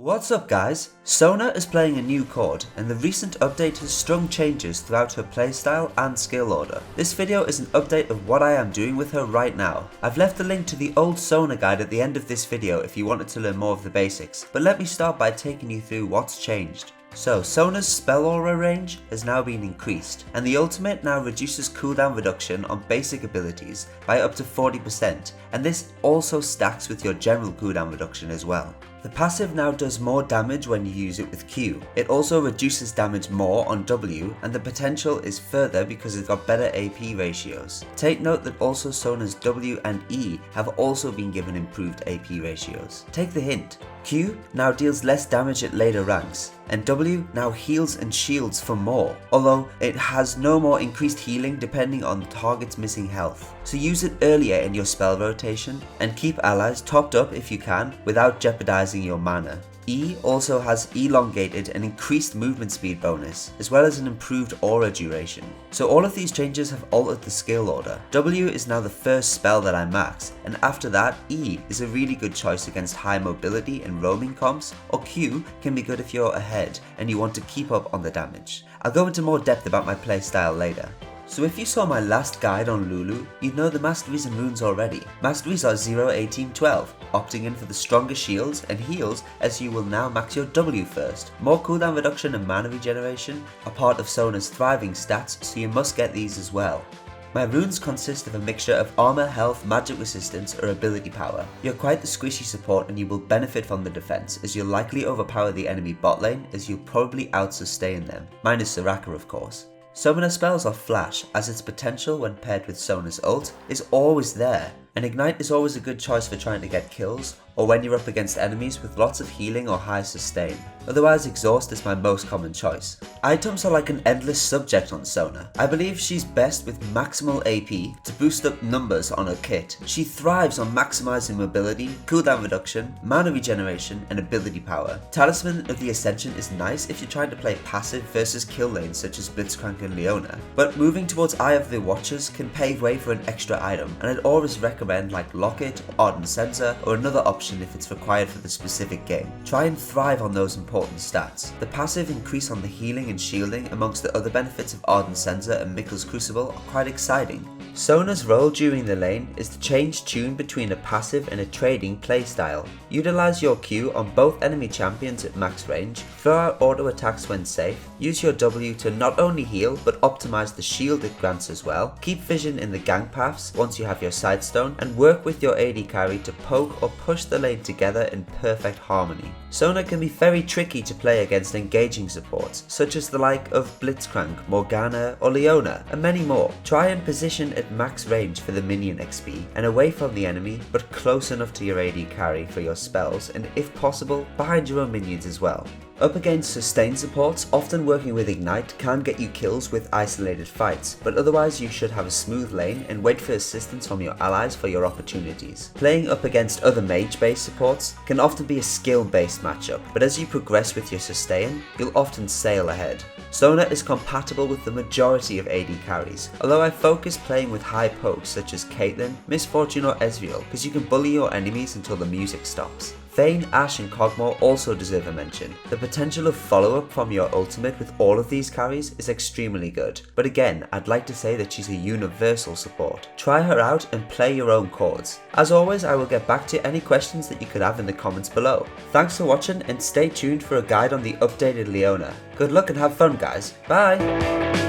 What's up guys, Sona is playing a new chord and the recent update has strong changes throughout her playstyle and skill order. This video is an update of what I am doing with her right now. I've left a link to the old Sona guide at the end of this video if you wanted to learn more of the basics, but let me start by taking you through what's changed. So, Sona's spell aura range has now been increased, and the ultimate now reduces cooldown reduction on basic abilities by up to 40%, and this also stacks with your general cooldown reduction as well. The passive now does more damage when you use it with Q. It also reduces damage more on W, and the potential is further because it's got better AP ratios. Take note that also Sona's W and E have also been given improved AP ratios. Take the hint. Q now deals less damage at later ranks, and W now heals and shields for more, although it has no more increased healing depending on the target's missing health. So use it earlier in your spell rotation, and keep allies topped up if you can without jeopardizing your mana. E also has elongated and increased movement speed bonus, as well as an improved aura duration. So all of these changes have altered the skill order. W is now the first spell that I max, and after that E is a really good choice against high mobility and roaming comps, or Q can be good if you're ahead and you want to keep up on the damage. I'll go into more depth about my playstyle later. So if you saw my last guide on Lulu, you'd know the masteries and runes already. Masteries are 0, 18, 12, opting in for the stronger shields and heals as you will now max your W first. More cooldown reduction and mana regeneration are part of Sona's thriving stats, so you must get these as well. My runes consist of a mixture of armor, health, magic resistance or ability power. You're quite the squishy support and you will benefit from the defense, as you'll likely overpower the enemy bot lane as you'll probably out-sustain them. Minus Soraka of course. Summoner spells are flash, as its potential when paired with Sona's ult is always there, and Ignite is always a good choice for trying to get kills, or when you're up against enemies with lots of healing or high sustain. Otherwise, Exhaust is my most common choice. Items are like an endless subject on Sona. I believe she's best with maximal AP to boost up numbers on her kit. She thrives on maximizing mobility, cooldown reduction, mana regeneration, and ability power. Talisman of the Ascension is nice if you're trying to play passive versus kill lanes such as Blitzcrank and Leona, but moving towards Eye of the Watchers can pave way for an extra item, and I'd always recommend like Locket, Ardent Sensor, or another option if it's required for the specific game. Try and thrive on those important stats. The passive increase on the healing and shielding amongst the other benefits of Ardent Sensor and Mikkel's Crucible are quite exciting. Sona's role during the lane is to change tune between a passive and a trading playstyle. Utilize your Q on both enemy champions at max range, throw out auto attacks when safe, use your W to not only heal but optimize the shield it grants as well, keep vision in the gank paths once you have your Sightstone, and work with your AD carry to poke or push the lane together in perfect harmony. Sona can be very tricky to play against engaging supports, such as the like of Blitzcrank, Morgana or Leona, and many more. Try and position at max range for the minion XP, and away from the enemy, but close enough to your AD carry for your spells, and if possible, behind your own minions as well. Up against sustain supports, often working with Ignite can get you kills with isolated fights, but otherwise you should have a smooth lane and wait for assistance from your allies for your opportunities. Playing up against other mage-based supports can often be a skill-based matchup, but as you progress with your sustain, you'll often sail ahead. Sona is compatible with the majority of AD carries, although I focus playing with high pokes such as Caitlyn, Miss Fortune or Ezreal, because you can bully your enemies until the music stops. Vayne, Ashe and Kog'Maw also deserve a mention. The potential of follow-up from your ultimate with all of these carries is extremely good, but again, I'd like to say that she's a universal support. Try her out and play your own chords. As always, I will get back to any questions that you could have in the comments below. Thanks for watching and stay tuned for a guide on the updated Leona. Good luck and have fun guys, bye!